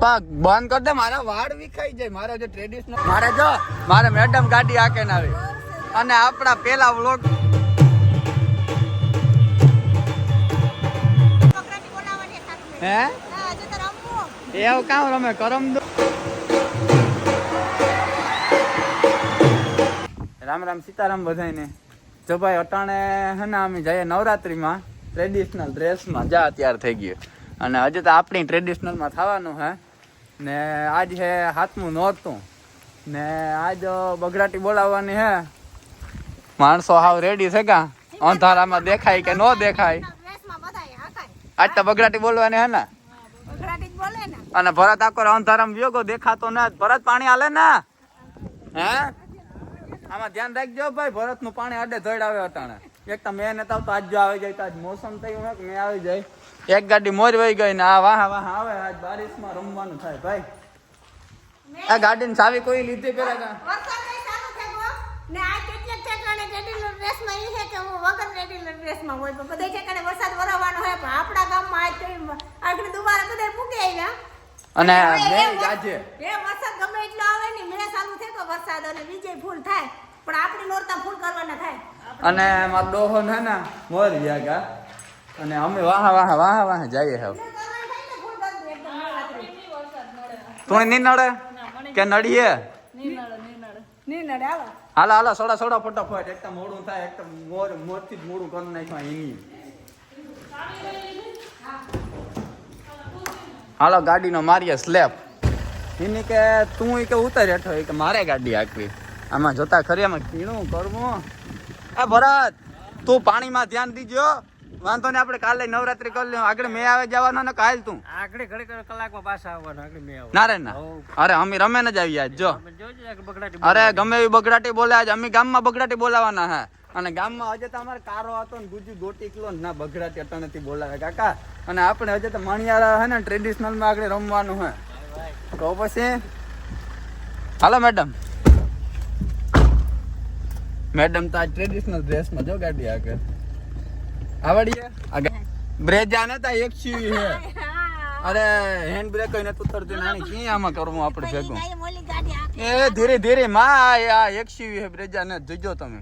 પગ બંધ કર દે, મારા વાળ વિખાઈ જાય. મારે જે ટ્રેડિશનલ મારે મેડમ ગાડી આકે ના આવી. અને આપણા પેલા વ્લોગ હે એવું કામ રમે કરમ દો. રામ રામ સીતારામ બધાને. જો ભાઈ અટાણે હે ને અમે જઈએ નવરાત્રીમાં ટ્રેડિશનલ ડ્રેસમાં જા તૈયાર થઈ ગયું. અને હજી તો આપણી ટ્રેડિશનલમાં થવાનું હે ને. આજ હે 7મું નોરતું ને આજ બગડાટી બોલાવવાની હે. માણસો હાવ રેડી છે કા અંધારામાં દેખાય કે ન દેખાય. આજ તો બગડાટી બોલવાની હે ને. અને ભરત આખો અંધારામાં વ્યોગો દેખાતો ને. ભરત પાણી હાલે ને હે આમાં ધ્યાન રાખજો ભાઈ. ભરત નું પાણી આડે ધડ આવે અટાણે. એક તો મેં નતા તો આજ જો આવી જાય તો આજ મોસમ થયું હે કે મેં આવી જાય. એક ગાડી મોર વહી ગઈ ને આ વાહ વાહ આવે. આજ બારિશમાં રમવાનું થાય ભાઈ. આ ગાડીની ચાવી કોઈ લીધી પેલા કા ને આ કેટલાક ઠેકાણે રેગ્યુલર ડ્રેસમાં એ છે કે હું વગર રેગ્યુલર ડ્રેસમાં હોય. પણ બધા ઠેકાણે વરસાદ વરાવવાનો હોય. પણ આપણા ગામમાં આજ આગળ દુબારા બધા મૂકી આવ્યા. અને મેં આજે એ વરસાદ ગમે એટલો આવે ને મેં ચાલુ થાય તો વરસાદ અને બીજે ફૂલ થાય. પણ આપણી નોરતા ફૂલ કરવાના થાય. અને મારો ડોહો હે ને મોર ગયા ગા. અને અમે વાહ વાહ વાહ વાહ જઈએ હવે. તું નહીં નડે કે નડીએ? હાલો હાલો સોડા સોડા ફટાફટ. એક તો મોડું થાય, એક તો મોરથી જ મોડું કરી નાખ્યું એની. હાલો ગાડીનો મારીએ સ્લેપ. એની કે તું કે ઉતર હેઠો કે મારે ગાડી આકવી. આમાં જોતા ખરી આમાં કીણું કરવું. આ ભરત તું પાણીમાં ધ્યાન દીજો. વાંધો ને આપણે કાલે નવરાત્રી કરી લે. આગળ મેં આવે જવાનો ને કાલ તું આગળ ઘડી કલાકમાં પાછા આવવાનું. આગળ મેં આવું ના રે ના. અરે અમે રમે ને જ આવી આજ જો. અરે ગમે એવી બગડાટી બોલે આજ. અમે ગામમાં બગડાટી બોલાવાના હે. અને ગામમાં હજે તો અમારે કારો હતો ને ગુજી ગોટી કિલો ના બગડાટી અટાણેથી બોલાવે કાકા. અને આપણે હજે તો મણિયારા હે ને ટ્રેડિશનલ માં આગળ રમવાનું હે. તો પછી હાલો મેડમ. મેડમ તો આજ ટ્રેડિશનલ ડ્રેસમાં જો ગાડી આગળ આવડીએ. બ્રેજા ને તા એક સીવી હે. અરે હેન્ડ બ્રેક કઈ નથી ઉતરતી નાની. ક્યાં આમાં કરવું આપણે ભેગું? એ ધીરે ધીરે માં આ એક સીવી હે બ્રેજા ને જોજો તમે.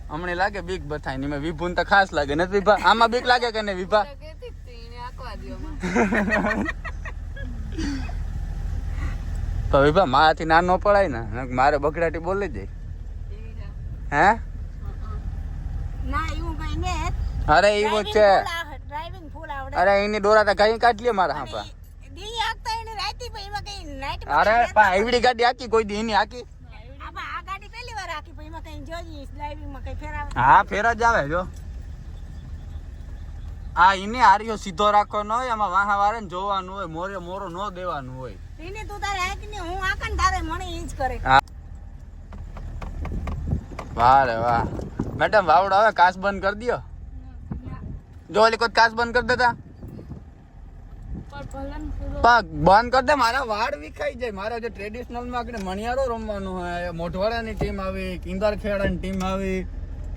હમણે લાગે બીક બથાય ને. વિભૂન તો ખાસ લાગે ને વિભા. આમાં બીક લાગે કે નહીં વિભા? તો વિભા મારાથી ના ન પડાય ને. મારે બગડાટી બોલી જાય હે. અરે એવું છે. અરે એની દોરા તો કઈ કાઢ લે મારા હાપા. અરે એવડી ગાડી આકી કોઈ દી એની આકી. હા ફેરા જ આવે જો. આ એને આર્યો સીધો રાખો ન હોય. આમાં વાહા વારે ને જોવાનું હોય. મોરે મોરો ન દેવાનું હોય. એને તું તારે હાક ને હું આકન તારે મને ઈ જ કરે. વાહ રે વાહ. મેડમ વાવડો હવે કાચ બંધ કરી દયો. જો ઓલી કોઈ કાચ બંધ કરી દેતા. પગ બંધ કર દે, મારા વાળ વિખાઈ જાય. મારે જે ટ્રેડિશનલ માં આપણે મણિયારો રમવાનું હોય. મોઢવાડાની ટીમ આવી, કિંદર ખેડાની ટીમ આવી,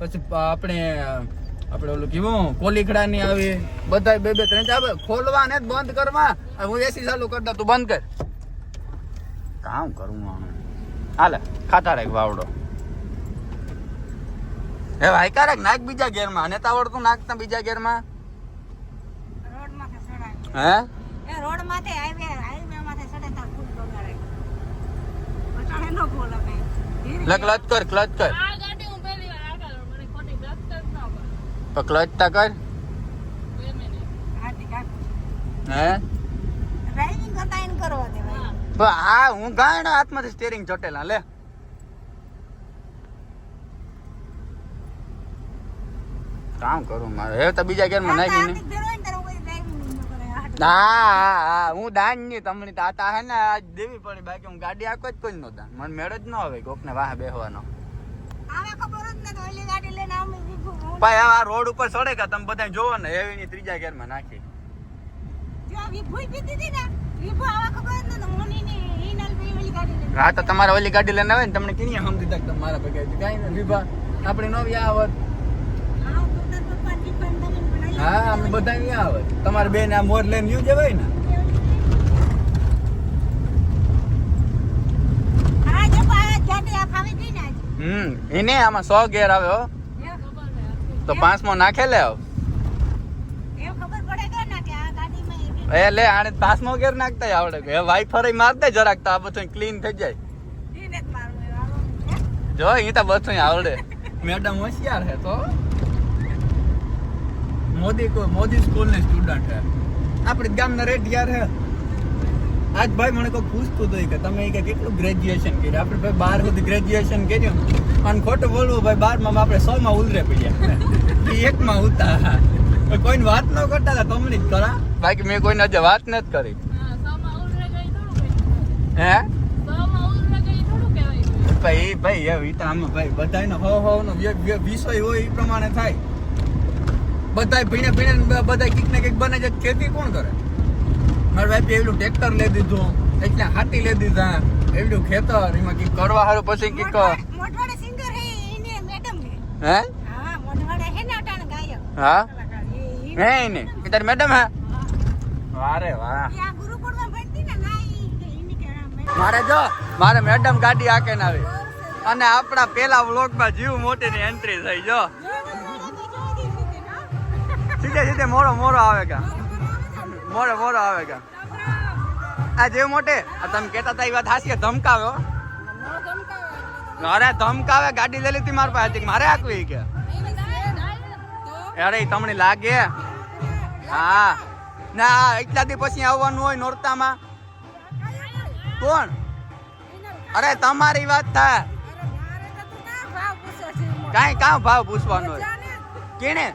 પછી આપણે ઓલું કેવું કોલીખડાની આવી. બધા બે ત્રણ આવે. ખોલવા ને બંધ કરવા. હું એસી ચાલુ કરતા તું બંધ કર. કામ કરું હાલે ખાતા રાખ વાવડો. હે ભાઈ કારક નાખ બીજા ગેરમાં. અને તો આવડતું નાખતા બીજા ગેરમાં. રોડ માથે ચડાય હે એ રોડ માથે હાઈવે માથે ચડે તો ફૂલ બગાડે. પટાણે નો બોલે કઈ. ક્લચ કર ક્લચ કર. આ ગાડી હું પહેલી વાર આગળ મને ખોટી ક્લચ કર ન કર. તો ક્લચ તા કર. 2 મિનિટ હાથી કાક હે ડ્રાઇવિંગ કરતા એને કરવા દે ભાઈ. હા હું ગાયના હાથમાંથી સ્ટીયરિંગ ચોટેલા લે. કામ કરું મારે. હવે તો બીજા ગેરમાં નાખીને હા હું દાન ની તમને તાતા હે ને આજ દેવી પડી. બાકી હું ગાડી આખો જ કોઈ નો દાન. મને મેળ જ ન આવે કોક ને વાહ બેહવાનો. ભાઈ આ રોડ ઉપર ચડે કે તમે બધા જોવો ને એવી ની ત્રીજા ગેરમાં નાખી. હા તો તમારે ઓલી ગાડી લઈને આવે ને તમને કિનિયા સમજી તક તમારા ભેગા કઈ ને વિભા આપણે નો વ્યા આવત. હા અમે બધા અહીંયા આવે. તમારે બેન આ મોર લઈને યુ જવાય ને. મોટી આ ફાવી ગઈ ને આજે એને આમાં 100 ગેર આવે હો તો 5મો નાખે લે આવ એવું ખબર પડે કે ના કે આ ગાડીમાં એ લે આને 5મો ગેર નાખતા આવડે કે વાઈફર માર દે જરાક તો આ બધું ક્લીન થઈ જાય એને જ મારવું એ વાળો જો એ તો બધું આવડે મેડમ હોશિયાર હે તો મોદી સ્કૂલ ને સ્ટુડન્ટ હે આપણે ગામના રેડિયાર હે આજ ભાઈ મને કોઈ પૂછતું હતું કે તમે કે કેટલું ગ્રેજ્યુએશન કર્યું આપણે ભાઈ 12 સુધી ગ્રેજ્યુએશન કર્યું અને ખોટું બોલવું ભાઈ 12માં આપણે 100 માં ઉલરે પડ્યા એ 1 માં ઉતા કોઈને વાત ન કરતા હતા તમને જ કરા બાકી મેં કોઈને આજે વાત નથી કરી હા, સામા ઉલરે ગઈ થોડું કહેવાય. હે સામા ઉલરે ગઈ થોડું કહેવાય. ભાઈ એ તો આમાં ભાઈ બધાયનો હવ નો વિષય હોય એ પ્રમાણે થાય બધાય ભીણે બધાય કંઈક ને કંઈક બને છે ખેતી કોણ કરે મારા ભાઈ એવડું ટ્રેક્ટર લઈ દીધું એટલે હાથી લઈ દીધા એવડું ખેતર એમાં કંઈક કરવા હારું પછી કંઈક મોટવાડે સિંગર હે એને મેડમ હે હે હા મોટવાડે હે ને અટાણ ગાયક હા કલાકાર એ હે એને એ તારી મેડમ હે વારે વાહ આ ગુરુકુળમાં ભણતી ને ના ઈ કે મારે મેડમ ગાડી આકે ના આવી અને આપણા પેલા વ્લોગમાં જીવ મોટીની એન્ટ્રી થઈ જો સીધે મોરો આવેગા મોરો આવેગા આ જીવ મોટે આ તમે કહેતા હતા એ વાત હાસી ધમકાવ્યો અરે ધમકાવે ગાડી લઈ લીધી મારા પાસે મારે આકવી કે અરે તમને લાગે હા ના એટલા દી પછી આવવાનું હોય નોરતામાં કોણ અરે તમારી વાત થાય કાં ભાવ પૂછવાનો હોય કેને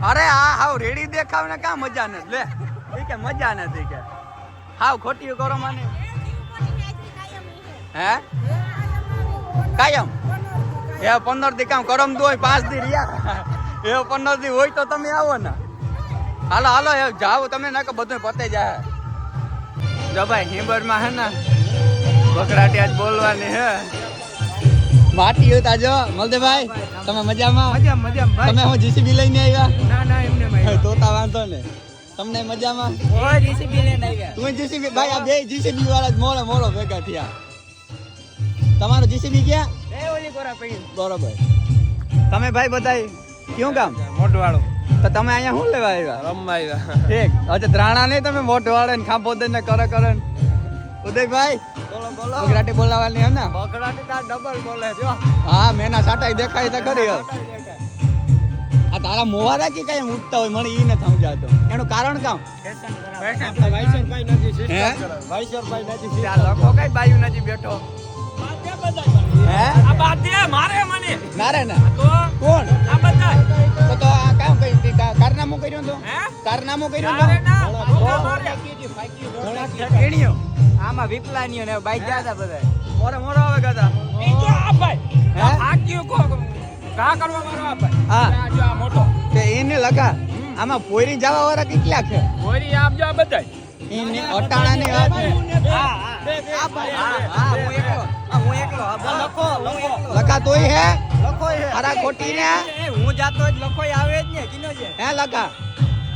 અરે આ હાવ રેડી દેખાવ ને કાં મજા નથી લે એ કે મજા નથી કે હાવ ખોટી કરો મને હે કાયમ એ 15 દી કામ કરમ દો 5 દી રહ્યા એ 15 દી હોય તો તમે આવો ને હાલો જાઓ તમે ના કે બધું પતે જાય જો ભાઈ હિંબરમાં હે ને બકરાટી આજ બોલવાની હે માટી હતા જો મલદેભાઈ તમે મજામાં તમે હું જીસીબી લઈને આવ્યા ના એમને તોતા વાંધો ને તમને મજામાં ઓય જીસીબી લઈને આવ્યા તું જીસીબી ભાઈ આ બે જીસીબી વાળા જ મોળો ભેગા થયા તમારું જીસીબી ક્યાં એ ઓલી કોરા પડી બરોબર તમે ભાઈ બધાય ક્યું કામ મોટવાળો તો તમે અહીંયા શું લેવા આવ્યા રમવા આવ્યા ઠીક અચ્છા ત્રાણા નહીં તમે મોટ વાળે ને ખાંભો દઈને કરે ઉદયભાઈ બોલો ગુજરાતી બોલાવાની હે ને બકરાટી તાર ડબલ બોલે જો હા મેના સાટાઈ દેખાય તો ખરી આ તારા મોવારા કે કઈ ઉઠતા હોય મને ઈ ન સમજાતો એનું કારણ કામ વાઈસરભાઈ નથી હે વાઈસરભાઈ નથી ત્યાં લખો કઈ બાયુ નથી બેઠો હે આ બાદ દે મારે મને નારે ના તો કોણ આ બધાય તો આ કામ કઈ કારનામું કર્યું તો હે કારનામું કર્યું મારે તો ના મારે કેણીઓ આમાં વિપલાનીઓ ને બાઈક જાતા બધા મોરો આવે ગાતા બીજો આ ભાઈ હે આ કયો કો કા કરવા મારો આ ભાઈ હા આ જો આ મોટો તે એને લગા આમાં પોઈરી જવા વાળા કેટલા છે ગોરી આપજો આ બધાય એને અટાણા ને હા હું એકલો લખો લખા તોય હે લખો હે અરા ખોટી ને હું જાતો જ લખોય આવે જ ને કિનો છે હે લખા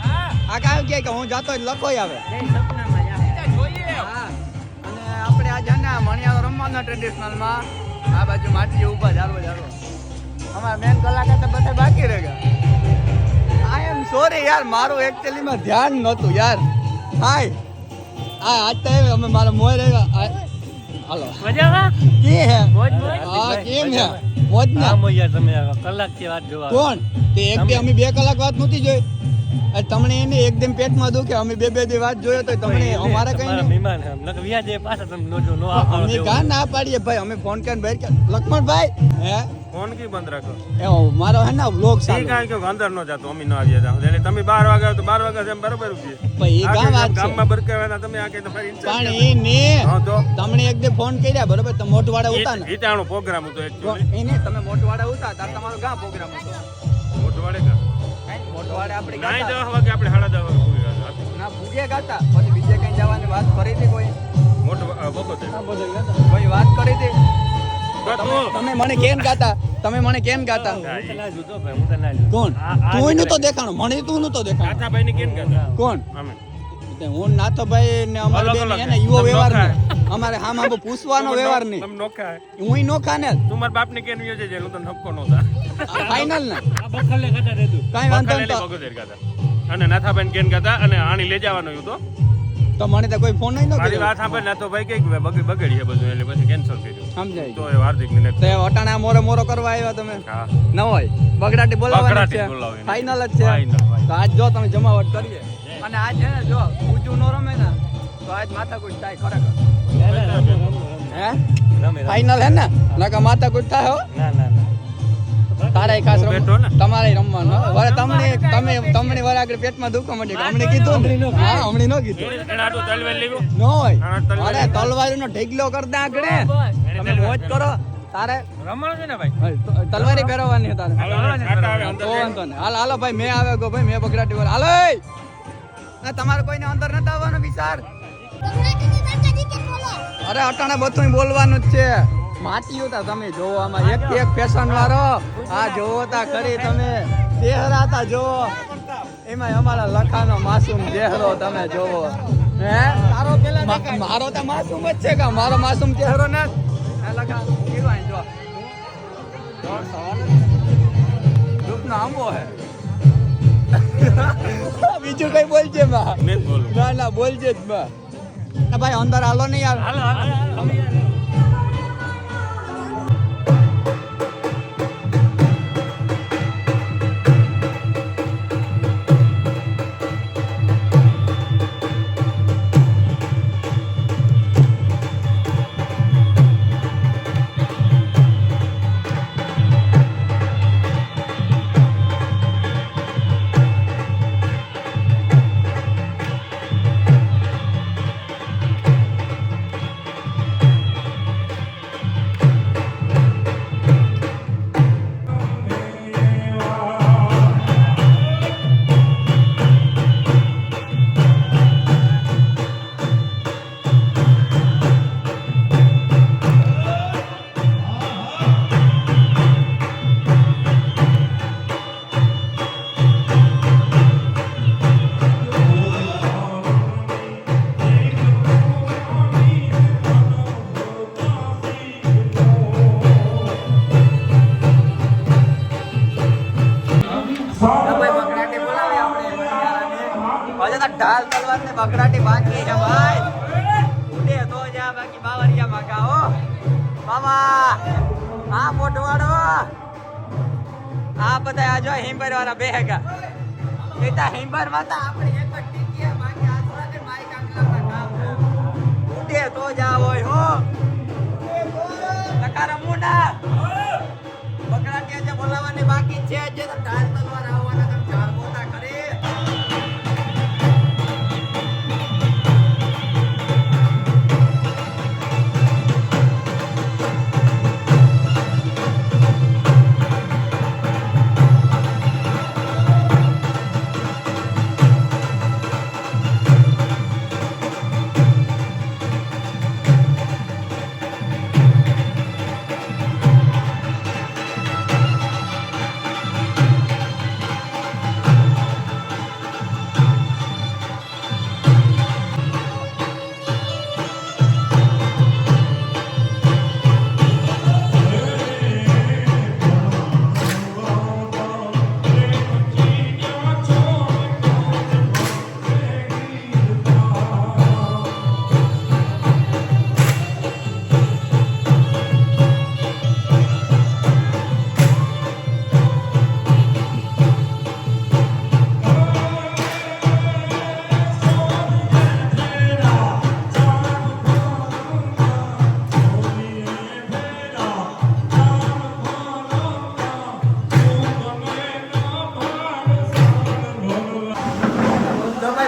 હા આ કામ કે હું જાતો જ લખોય આવે એ સપનામાં યા જોઈએ હા અને આપણે આજે ને મણિયારો રમવાના ટ્રેડિશનલમાં આ બાજુ માટી ઊભા જાળવો અમારા મેન કલાકાર તો બધા બાકી રહી ગયા આઈ એમ સોરી યાર મારું એકચ્યુઅલી માં ધ્યાન નહોતું યાર હાય આજ તો અમે મારા મોય રહ્યા હાલો મજામાં કે હે મોજ હા કેમ હે મોજ ના યાર તમે કલાક થી વાત જોવા કોણ તે એક દી અમે 2 કલાક વાત નહોતી જોઈ તમને એને એકદમ પેટમાં દુખે અમે બે દી વાત જોયો તો તમને અમારે કઈ નહીં મહેમાન હમ લગ વ્યાજે પાછા તમે નો અમે કાં ના પાડીએ ભાઈ અમે ફોન કરીને બહાર કે લક્ષ્મણભાઈ હે ફોન કી બંધ રાખો એ મારો હે ને વ્લોગ ઈ ચાલુ કાંઈ કે અંદર નો જાતો અમે ન આવ્યા જાવ એટલે તમે 12 વાગ્યા તો 12 વાગ્યા જેમ બરોબર ઉઠીએ ભાઈ એ ગામ વાત છે ગામમાં બરકાવાના તમે આ કે તમારી ઈચ્છા પણ એ ને હા તો તમને એક દે ફોન કર્યા બરોબર તમે મોટવાડા ઉતા ને ઈટાણો પ્રોગ્રામ હતો એકચ્યુઅલી એને તમે મોટવાડા ઉતા તાર તમારો ગામ પ્રોગ્રામ હતો મોટવાડે કા મોટવાડે આપણે નાઈ ગાતા 10 વાગે આપણે 10:30 વાગે પૂરી ગયા ના પૂજે ગાતા પછી બીજે કઈ જવાની વાત કરી હતી કોઈ મોટો બકોતે કોઈ વાત કરી હતી તો તમે મને કેમ ગાતા તમે મને કેમ ગાતા કોણ તું નું તો દેખાણો મને તું નું તો દેખાણો કાથાભાઈ ને કેમ ગયા કોણ અમે હું નાથોભાઈ ને અમારા બેન હે ને યુવો વ્યવહાર અમારે હામ આમ પૂછવાનો વ્યવહાર નહીં. તમે નોખા હું નોખા ને તું મારા બાપને કેમ યોજે છે હું તો નફકો નહોતા ફાઇનલ ને આ બખલે ખાતા રહેતું. કાંઈ વાંધો બખાલેલી નહીં બગોદર ગાતા અને નાથાબેન કેન ગાતા અને આણી લઈ જવાનું હતું તો મને તો કોઈ ફોન નહીં મારી કર્યો. વાત સાંભળ ના તો ભાઈ કઈક બગડી છે બધું એટલે પછી કેન્સલ કર્યું સમજાય તો એ હાર્દિક ને તે અટાણે આ મોરે મોરો કરવા આવ્યા તમે હા ન હોય બગડાટી બોલાવવાની બગડાટી છે બોલાવવાની. ફાઇનલ જ છે Final, final. તો આજ જો તમે જમાવટ કરીએ અને આજ છે ને જો ઊંચું નો રમે ને તો આજ માથાકૂટ થાય ખરેખર હે રમે ફાઇનલ હે ને નકા માથાકૂટ થાય હો ના ના ના તારે ખાસ હું બેઠો ને. તમારે રમવાનું હો. વળે તમને વળે આગળ પેટમાં દુખવા માંડ્યું હમણે કીધું ને હા હમણે નો કીધું એને આટલું તલવાર લેવું ન હોય હા, તલવાર. અરે તલવારીનો ઢેગલો કરતા આગળ તમે મોજ કરો તારે રમવાનું છે ને ભાઈ. તલવારી પહેરવાની છે તારે કાંટા આવે અંદર તો વાંધો નહીં. હાલો ભાઈ મેં આવે ગો ભાઈ મેં બગડાટી વાર હાલો એ! ના તમારે કોઈને અંદર નતા આવવાનો વિચાર અરે અટાણે બધું બોલવાનું જ છે માટીઓ તા તમે જોવો આમાં એક ફેશન વાળો આ જોવો તા ખરી તમે ચહેરા તા જોવો એમાં અમારા લખાનો માસૂમ ચહેરો તમે જોવો હે મારો તો માસૂમ જ છે કા મારો માસૂમ ચહેરો ને હે લખા હીરોઈન જો રૂપનો આંબો હે બીજું કઈ બોલજે માં મેં જ બોલું ના ના બોલજે જ માં ભાઈ અંદર હાલો નહીં યાર હાલો હાલો હાલો. ઢાલ તલવાર ને બગડાટી બાકી છે ભાઈ ઉડે તો જા બાકી બાવરિયા માં કા હો મામા આ મોટવાડો આ બધા આ જો હિંબર વાળા બેહેગા એતા હિંબર માં તા આપણે એક જ ટીકી બાકી આ થોડા કે માઈક આટલા કામ ઉડે તો જા હોય હો લકાર મુના બગડાટી જે બોલાવવાની બાકી છે જે ઢાલ તલવાર આવવાના તમે ઢાલ બોતા કરે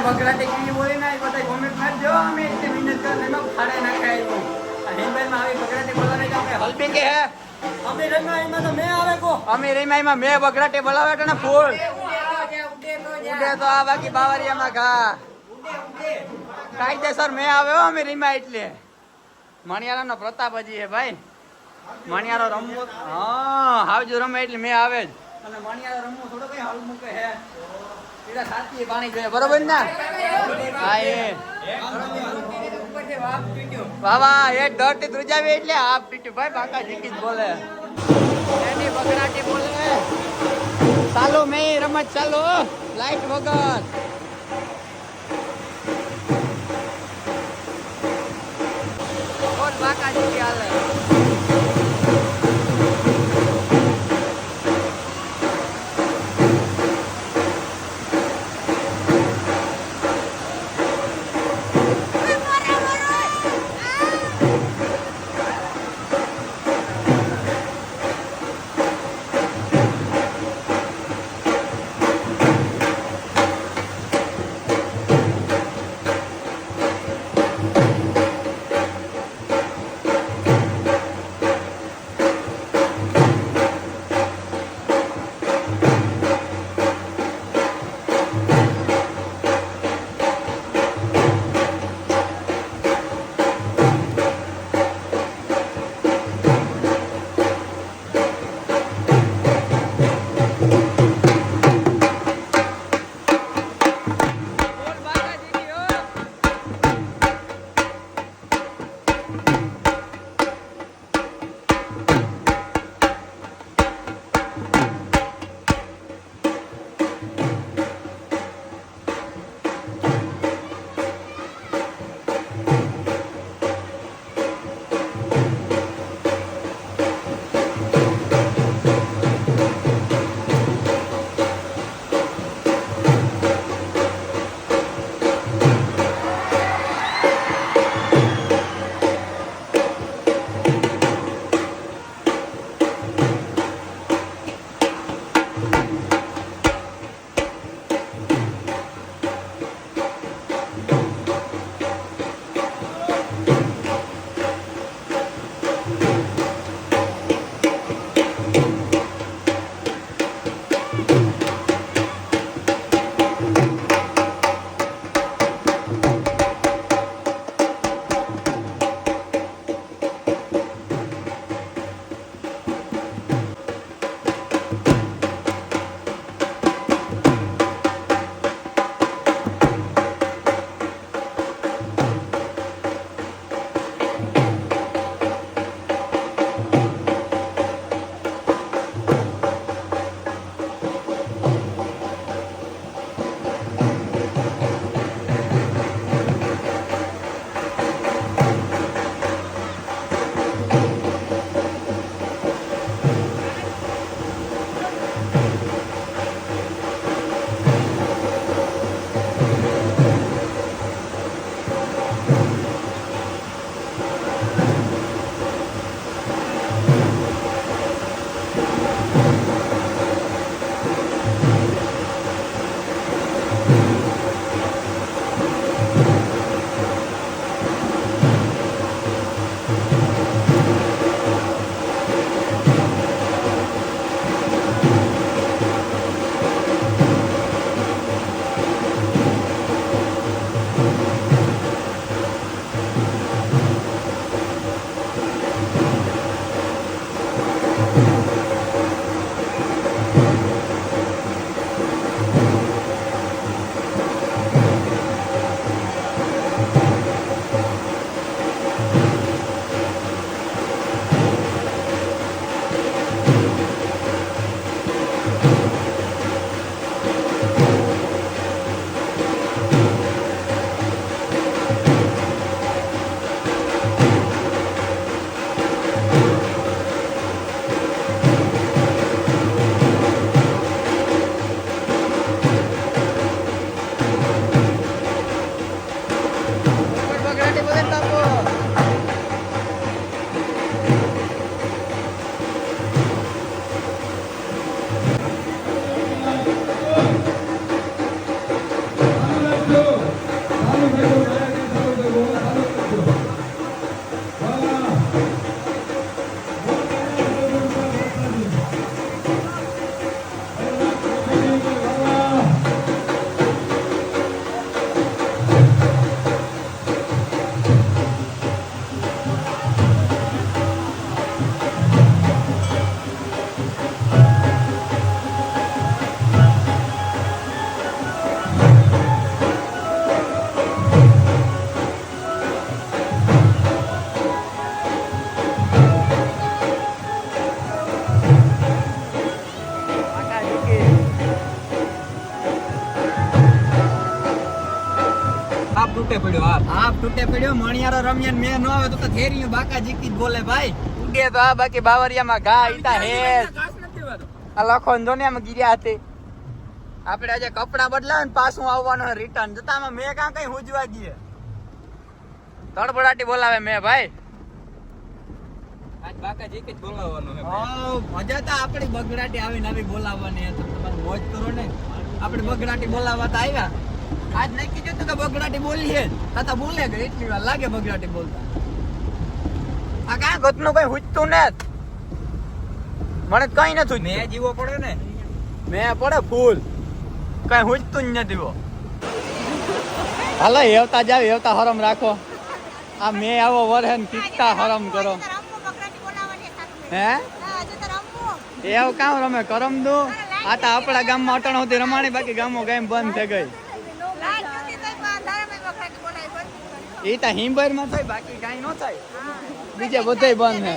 બગડાટી કેવી બોલી ના બધા કોમેન્ટ મારજો અમે એટલે મહેનત કરીને એમાં ફાડે નાખાય તો આ હિંદભાઈ માં આવી બગડાટી બોલાવે કે આપણે હલ્પિંગ કે હે અમે રમાઈમાં તો મે આવે કો અમે રમાઈમાં મે બગડાટી બોલાવે કે ને ફૂલ ઉડે તો આ બાકી બાવરિયામાં ઘા ઉડે કાયદેસર મે આવે હો અમે રમાઈ એટલે મણિયારાનો પ્રતાપ હજી હે ભાઈ મણિયારો રમવો હા હાવજો રમે એટલે મે આવે જ અને મણિયારો રમવો થોડો કઈ હાલ મૂકે હે એડા સાચી પાણી જોઈએ બરોબર ને હા એ વાહ વાહ એ દોડતી ધ્રુજાવી એટલે આપ પીટ્યું ભાઈ બાકા જીકી જ બોલે એની બગડાટી બોલે ચાલો મેં રમત ચાલો લાઈટ વગર બોલ બાકા જીકી હાલે તૂટે પડ્યો આપ તૂટે પડ્યો મણિયારો રમ્યા ને મેં ન આવે તો થેરીયું બાકા જીકી જ બોલે ભાઈ ઉડે તો આ બાકી બાવરિયામાં ઘા ઈતા હે આ લખો ને દુનિયામાં ગીર્યા હતી આપણે આજે કપડા બદલાવે ને પાછું આવવાનું રિટર્ન જતામાં મેં કાં કઈ હુજવા ગયે તડબડાટી બોલાવે મેં ભાઈ આજ બાકાજી કે જ બોલાવવાનો હે મજા તો આપણી બગડાટી આવીને આવી બોલાવવાની તો તમારે મોજ કરો ને આપણે બગડાટી બોલાવવા તો આવ્યા આજ નક્કી જોતું કે બગડાટી બોલીએ તાતા બોલે ગઈ એટલી વાર લાગે બગડાટી બોલતા આ કાં ગતનું કઈ હુજતું ને મને કઈ નથી મેં જીવો પડે ને મેં પડે ફૂલ કઈ હુજતું જ નથી હાલો હેવતા જાવ હેવતા હરમ રાખો આ મેં આવો વરહે ને કિસ્તા હરમ કરો હે એવું કામ રમે કરમ દઉં આ તો આપણા ગામમાં અટણ હોતી રમાણી બાકી ગામો ગામ બંધ થઈ ગઈ એ તો હિંબર માં થાય બાકી કઈ ન થાય બીજે બધે બંધ હે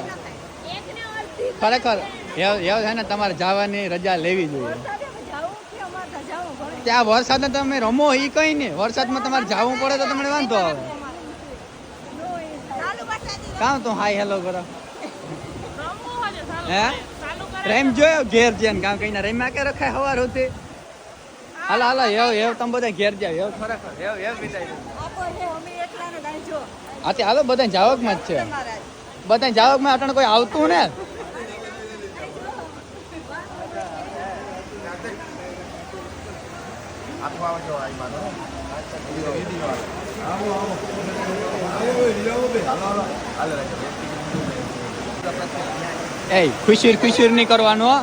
ખરેખર એવું છે ને તમારે જવાની રજા લેવી જોઈએ ત્યાં વરસાદ તમે રમો એ કઈ નહીં વરસાદમાં તમારે જવું પડે તો તમને વાંધો આવે કામ તો હાય હેલો કરો હે રેમ જોયો ઘેર છે ને કામ કઈ રેમ્યા કે રખાય હવાર હોતી હાલો હાલો એવ તમે બધા ઘેર જાવ એવ ખરેખર એવ વિદાય હા હાલો બધા જાવકમાં જ છે બધા જાવકમાં અટણ કોઈ આવતું ને એ ખુશીર નહીં કરવાનું હો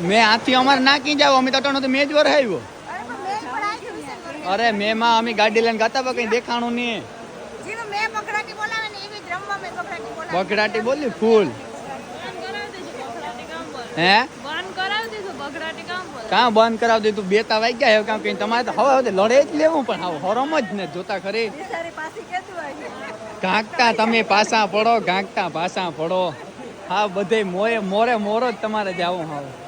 મેં આથી અમારે નાખી જાવ અમે તો અટણ મેં જ વર આવ્યો અરે મેં માં અમે ગાડી લઈને ગાતા પણ કઈ દેખાણું નહીં બગડાટી બોલી ફૂલ હે કાં બંધ કરાવી દીધું બે તા વાઈ ગયા કામ કઈ તમારે તો હવે લડે જ લેવું પણ હવે હરમ જ ને જોતા ખરી ગાંકતા તમે પાછા પડો ગાંકતા પાછા પડો હા બધે મોરે મોરો જ તમારે જાવું હવે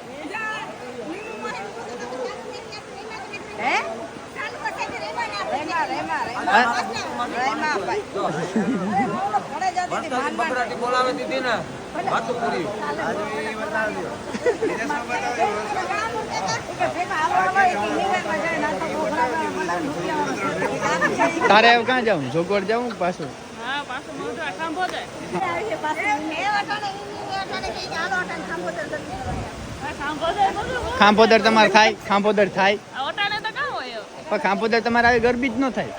બોલાવે દીધી ને વાતો પૂરી તારે એવું ક્યાં જાઉં જોગવડ જાઉં પાછું ખાંભોદર તમારે થાય ખાંભોદર થાય પણ ખાંભોદર તમારે આવી ગરબી જ ન થાય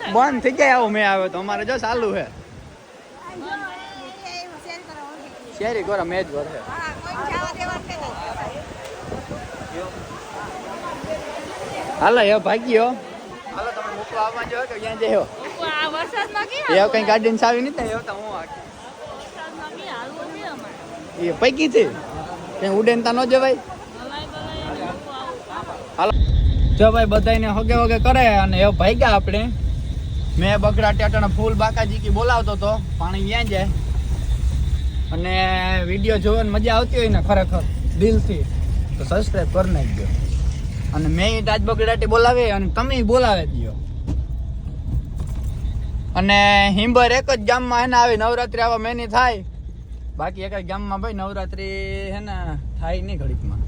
બંધ થઈ જાય આવો મેં આવ્યો તો અમારે જો ચાલુ છે શેરી ગોરા મેચ ગોર છે હાલો એ ભાગ્યો હાલો તમે મૂકવા આવવા જો કે ક્યાં જયો એવું કઈ ગાડી ને સાવી નથી એવું તો હું એ પૈકી છે કઈ ઉડેન તા ન જવાય હાલો જો ભાઈ બધાને હગે વગે કરે અને એ ભાગ્યા આપણે મેં બગડા ટેટાના ફૂલ બાકાજી બોલાવતો તો પાણી વ્યાં જાય અને વિડીયો જોવાની મજા આવતી હોય ને ખરેખર દિલથી તો સબસ્ક્રાઈબ કરી નાખજો અને મેં આજ બગડાટી બોલાવે અને તમે બોલાવે દો અને હિંબર એક જ ગામમાં હે ને આવી નવરાત્રી આવા મેની થાય બાકી એક જ ગામમાં ભાઈ નવરાત્રી હે ને થાય નહીં ઘડીકમાં